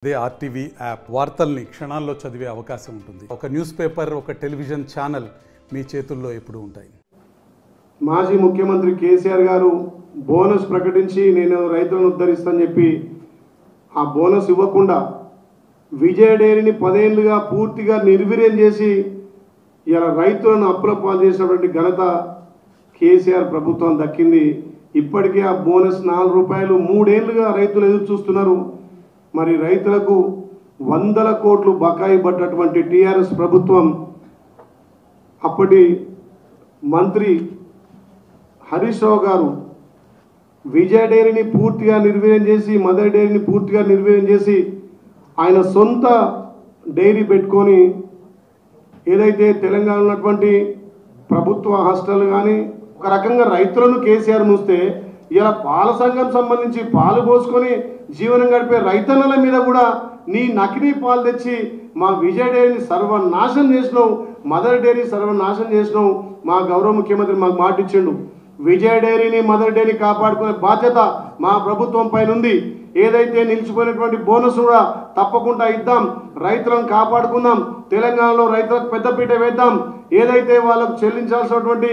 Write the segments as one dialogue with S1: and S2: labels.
S1: అదే RTV app వార్తల్ని క్షణాల్లో చదివే అవకాశం ఉంటుంది. ఒక న్యూస్ పేపర్, ఒక టెలివిజన్ ఛానల్ మీ చేతుల్లో ఎప్పుడూ ఉంటాయి.
S2: మాజీ ముఖ్యమంత్రి కేసీఆర్ గారు బోనస్ ప్రకటించి నేను రైతులను ఉద్ధరిస్తానని చెప్పి ఆ బోనస్ ఇవ్వకుండా విజయ డైరీని 10 ఏళ్లుగా పూర్తిగా నిర్వీర్యం చేసి ఇలా రైతులను అప్పుల పాలు చేసినటువంటి ఘనత కేసీఆర్ ప్రభుత్వం దక్కింది. ఇప్పటికే ఆ బోనస్ ₹4 3 ఏళ్లుగా రైతులు ఎదురు చూస్తున్నారు. మరి రైతులకు 100 కోట్లు బకాయి పడ్డటువంటి టీఆర్ఎస్ ప్రభుత్వం అప్పటి మంత్రి హరీష్ రావు గారు విజయ డైరీని పూర్తిగా నిర్వీర్యం చేసి, మదర్ డైరీని పూర్తిగా నిర్వీర్యం చేసి ఆయన సొంత డైరీ పెట్టుకొని ఏదైతే తెలంగాణలో ఉన్నటువంటి ప్రభుత్వ హాస్టల్ కానీ ఒక రకంగా రైతులను కేసీఆర్ మూస్తే ఇలా పాల సంఘం సంబంధించి పాలు పోసుకొని జీవనం గడిపే రైతన్నల మీద కూడా నీ నకిలీ పాలు తెచ్చి మా విజయ డైరీని సర్వనాశనం చేసినావు, మదర్ డైరీ సర్వనాశనం చేసినావు. మా గౌరవ ముఖ్యమంత్రి మాకు మాట ఇచ్చిండు, విజయ డైరీని మదర్ డైరీని కాపాడుకునే బాధ్యత మా ప్రభుత్వం పైన ఉంది. ఏదైతే నిలిచిపోయినటువంటి బోనస్ కూడా తప్పకుండా ఇద్దాం, రైతులను కాపాడుకుందాం, తెలంగాణలో రైతులకు పెద్దపీట వేద్దాం. ఏదైతే వాళ్ళకు చెల్లించాల్సినటువంటి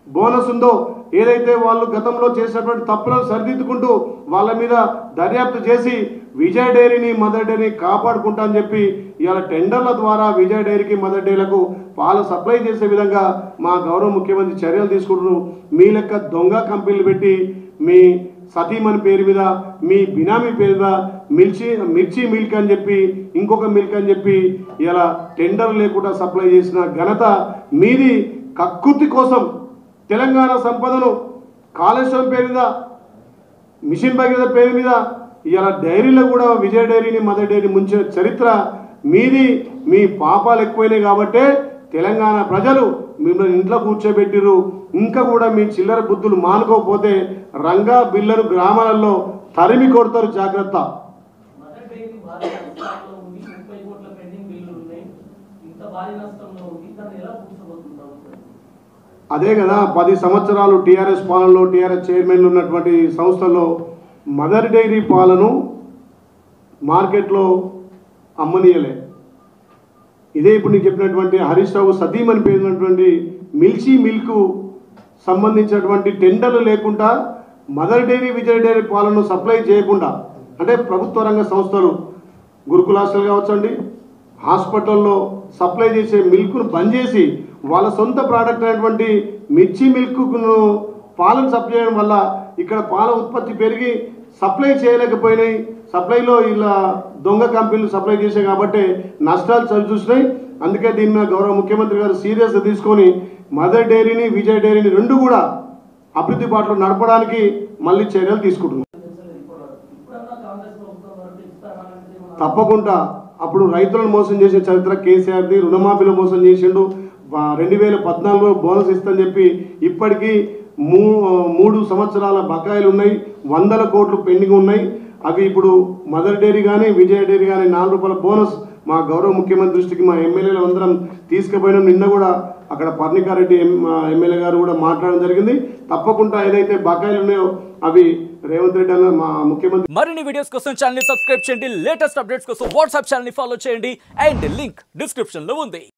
S2: బోనస్ ఉందో, ఏదైతే వాళ్ళు గతంలో చేసినటువంటి తప్పులను సరిదిద్దుకుంటూ వాళ్ళ మీద దర్యాప్తు చేసి విజయ డైరీని మదర్ డైరీని కాపాడుకుంటా అని చెప్పి ఇవాళ టెండర్ల ద్వారా విజయ డైరీకి మదర్ డైరీలకు పాలు సప్లై చేసే విధంగా మా గౌరవ ముఖ్యమంత్రి చర్యలు తీసుకుంటున్నారు. మీ లెక్క దొంగ కంపెనీలు పెట్టి మీ సతీమణి పేరు మీద, మీ బినామీ పేరు మీద మిర్చి మిల్క్ అని చెప్పి ఇంకొక మిల్క్ అని చెప్పి ఇలా టెండర్ లేకుండా సప్లై చేసిన ఘనత మీది. కక్కుర్తి కోసం తెలంగాణ సంపదను కాళేశ్వరం పేరు మీద, మిషన్ భగీరథ పేరు మీద ఇలా డైరీలో కూడా విజయ డైరీని మదర్ డైరీ ముంచిన చరిత్ర మీది. మీ పాపాలు ఎక్కువైనాయి కాబట్టే తెలంగాణ ప్రజలు మిమ్మల్ని ఇంట్లో కూర్చోబెట్టిరు. ఇంకా కూడా మీ చిల్లర బుద్ధులు మానుకోకపోతే రంగా బిల్లరు గ్రామాలలో తరిమి కొడతారు, జాగ్రత్త. అదే కదా 10 సంవత్సరాలు టీఆర్ఎస్ పాలనలో టీఆర్ఎస్ చైర్మన్లు ఉన్నటువంటి సంస్థల్లో మదర్ డైరీ పాలను మార్కెట్లో అమ్మనీయలే. ఇదే ఇప్పుడు నీకు చెప్పినటువంటి హరీష్ రావు సతీమణి పేరున్నటువంటి మిల్చీ మిల్క్ సంబంధించినటువంటి టెండర్లు లేకుండా మదర్ డైరీ విజయ డైరీ పాలను సప్లై చేయకుండా, అంటే ప్రభుత్వ రంగ సంస్థలు గురుకుల హాస్టల్ కావచ్చండి, హాస్పిటల్లో సప్లై చేసే మిల్క్ను బంద్ చేసి వాళ్ళ సొంత ప్రోడక్ట్ అయినటువంటి మిర్చి మిల్క్ను పాలను సప్లై చేయడం వల్ల ఇక్కడ పాల ఉత్పత్తి పెరిగి సప్లై చేయలేకపోయినాయి. సప్లైలో ఇలా దొంగ కంపెనీలు సప్లై చేసాయి కాబట్టి నష్టాలు చవిచూసినాయి. అందుకే దీని మీద గౌరవ ముఖ్యమంత్రి గారు సీరియస్గా తీసుకొని మదర్ డైరీని విజయ డైరీని రెండు కూడా అభివృద్ధి బాటలో నడపడానికి మళ్ళీ చర్యలు తీసుకుంటున్నాం. తప్పకుండా అప్పుడు రైతులను మోసం చేసిన చరిత్ర కేసీఆర్ది. రుణమాఫీలో మోసం చేసిండు. 2014లో బోనస్ ఇస్తని చెప్పి ఇప్పటికీ 3 సంవత్సరాల బకాయిలు ఉన్నాయి, 100 కోట్లు పెండింగ్ ఉన్నాయి. అవి ఇప్పుడు మదర్ డైరీ కానీ విజయ డైరీ కానీ ₹4 బోనస్ మా గౌరవ ముఖ్యమంత్రి దృష్టికి మా ఎమ్మెల్యేలు అందరం తీసుకుపోయినాం. నిన్న కూడా అక్కడ పర్ణికారెడ్డి ఎమ్మెల్యే గారు కూడా మాట్లాడడం జరిగింది. తప్పకుండా ఏదైతే బకాయిలు ఉన్నాయో అవి రేవంత్ రెడ్డి అన్న మా ముఖ్యమంత్రి.
S3: మరిన్ని వీడియోస్ కోసం ఛానల్ ని సబ్స్క్రైబ్ చేయండి, లేటెస్ట్ అప్డేట్స్ కోసం వాట్సాప్ ఛానల్ ని ఫాలో చేయండి అండ్ లింక్ డిస్క్రిప్షన్ లో ఉంది.